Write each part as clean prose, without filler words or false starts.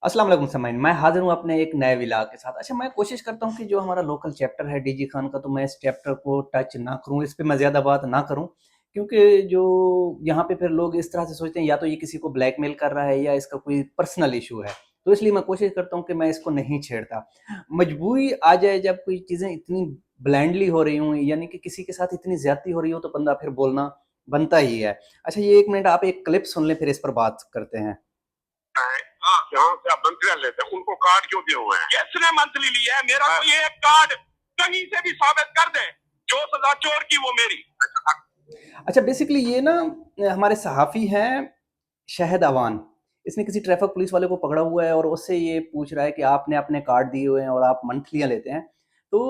अस्सलाम वालेकुम समाइन, मैं हाज़िर हूँ अपने एक नए व्लॉग के साथ। अच्छा, मैं कोशिश करता हूँ कि जो हमारा लोकल चैप्टर है डीजी खान का, तो मैं इस चैप्टर को टच ना करूँ, इस पे मैं ज़्यादा बात ना करूँ, क्योंकि जो यहाँ पे फिर लोग इस तरह से सोचते हैं या तो ये किसी को ब्लैकमेल कर रहा है या इसका कोई पर्सनल इशू है। तो इसलिए मैं कोशिश करता हूँ कि मैं इसको नहीं छेड़ता। मजबूरी आ जाए जब कोई चीज़ें इतनी ब्लाइंडली हो रही हों, यानी कि किसी के साथ इतनी ज़्यादती हो रही हो, तो बंदा फिर बोलना बनता ही है। अच्छा, ये 1 मिनट आप एक क्लिप सुन लें, फिर इस पर बात करते हैं। जहाँ से आप मंथली लेते हैं उनको कार्ड क्यों दिए हुए हैं? किसने मंथली लिया है? मेरा तो ये कार्ड कहीं से भी साबित कर दे, जो सजा चोर की वो मेरी। अच्छा, बेसिकली ये ना हमारे सहाफ़ी हैं शहद अवान। इसने किसी ट्रैफ़िक पुलिस वाले को पकड़ा हुआ है और उससे ये पूछ रहा है कि आपने अपने कार्ड दिए हुए हैं और आप मंथलियाँ लेते हैं। तो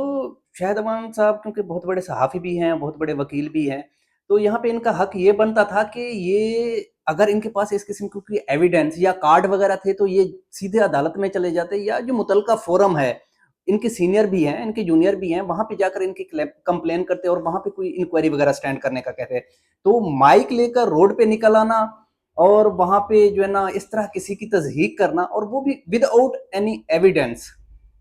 शहद अमान साहब क्योंकि बहुत बड़े सहाफ़ी भी हैं, बहुत बड़े वकील भी हैं, तो यहाँ पे इनका हक़ ये बनता था कि ये अगर इनके पास इस किस्म की कोई एविडेंस या कार्ड वग़ैरह थे, तो ये सीधे अदालत में चले जाते, या जो मुतलका फ़ोरम है, इनके सीनियर भी हैं, इनके जूनियर भी हैं, वहाँ पे जाकर इनकी कंप्लेन करते और वहाँ पे कोई इंक्वायरी वग़ैरह स्टैंड करने का कहते। तो माइक लेकर रोड पे निकल आना और वहाँ पे जो है ना इस तरह किसी की तज़हीक करना, और वो भी विदाउट एनी एविडेंस,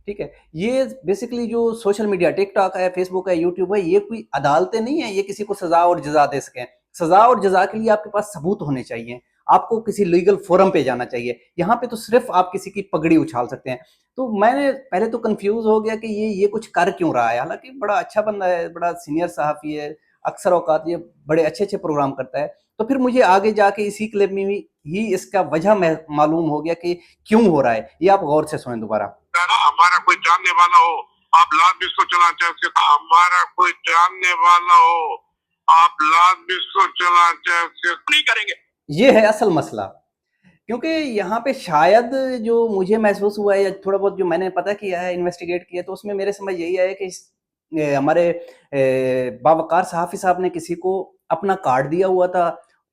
ठीक है? ये बेसिकली जो सोशल मीडिया टिकटॉक है, फेसबुक है, यूट्यूब है, ये कोई अदालतें नहीं है, ये किसी को सज़ा और जज़ा दे सकें। सज़ा और जज़ा के लिए आपके पास सबूत होने चाहिए, आपको किसी लीगल फोरम पे जाना चाहिए। यहाँ पे तो सिर्फ़ आप किसी की पगड़ी उछाल सकते हैं। तो मैंने पहले तो कन्फ्यूज़ हो गया कि ये कुछ कर क्यों रहा है? हालाँकि बड़ा अच्छा बंदा है, बड़ा सीनियर सहाफ़ी है, अक्सर औक़ात ये बड़े अच्छे-अच्छे प्रोग्राम करता है। तो फिर मुझे आगे जाके इसी क्लिप में ही इसका वजह मालूम हो गया कि क्यों हो रहा है। ये आप गौर से सुनें दोबारा। हमारा कोई जानने वाला हो, आप लाल भी इसको चला चाहे, हमारा कोई जानने वाला हो, आप लाल भी इसको चला चाहे, नहीं करेंगे। ये है असल मसला। क्योंकि यहाँ पे शायद जो मुझे महसूस हुआ है या थोड़ा बहुत जो मैंने पता किया है, इन्वेस्टिगेट किया, तो उसमें मेरे समझ यही आया कि हमारे बावकार सहाफ़ी साहब ने किसी को अपना कार्ड दिया हुआ था।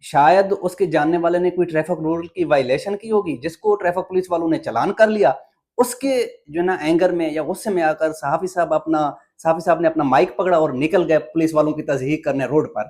शायद उसके जानने वाले ने कोई ट्रैफिक रूल की वायलेशन की होगी, जिसको ट्रैफिक पुलिस वालों ने चालान कर लिया। उसके जो ना एंगर में या गुस्से में आकर सहाफ़ी साहब ने अपना माइक पकड़ा और निकल गए पुलिस वालों की तज़हीक करने रोड पर।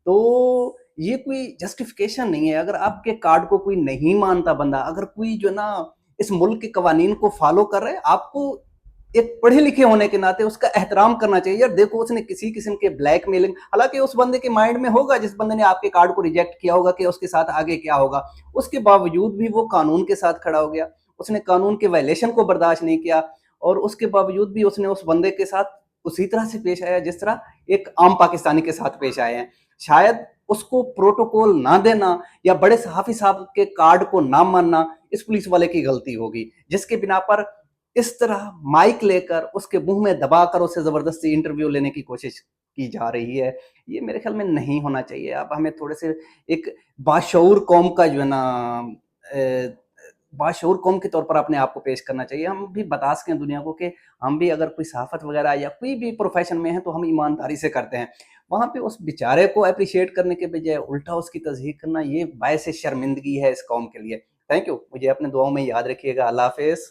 तो ये कोई जस्टिफिकेशन नहीं है। अगर आपके कार्ड को कोई नहीं मानता बंदा, अगर कोई जो ना इस मुल्क के कवानीन को फॉलो कर रहा है, आपको एक पढ़े लिखे होने के नाते उसका एहतराम करना चाहिए। यार देखो, उसने किसी किस्म के ब्लैकमेलिंग, हालांकि उस बंदे के माइंड में होगा, जिस बंदे ने आपके कार्ड को रिजेक्ट किया होगा, कि उसके साथ आगे क्या होगा। उसके बावजूद भी वो कानून के साथ खड़ा हो गया, उसने कानून के वायलेशन को बर्दाश्त नहीं किया, और उसके बावजूद भी उसने उस बंदे के साथ उसी तरह से पेश आया जिस तरह एक आम पाकिस्तानी के साथ पेश आए हैं। शायद उसको प्रोटोकॉल ना देना या बड़े सहाफ़ी साहब के कार्ड को ना मानना इस पुलिस वाले की गलती होगी, जिसके बिना पर इस तरह माइक लेकर उसके मुंह में दबाकर उससे ज़बरदस्ती इंटरव्यू लेने की कोशिश की जा रही है। ये मेरे ख्याल में नहीं होना चाहिए। अब हमें थोड़े से एक बाशऊर कौम का जो है ना बाशऊर कौम के तौर पर अपने आप को पेश करना चाहिए। हम भी बता सकें दुनिया को कि हम भी अगर कोई सहाफ़त वगैरह या कोई भी प्रोफ़ेशन में हैं, तो हम ईमानदारी से करते हैं। वहाँ पे उस बेचारे को एप्रिशिएट करने के बजाय उल्टा उसकी तज़हीक करना, ये बायस शर्मिंदगी है इस कौम के लिए। Thank you. मुझे अपने दुआओं में याद रखिएगा। अल्लाह हाफ़िज़।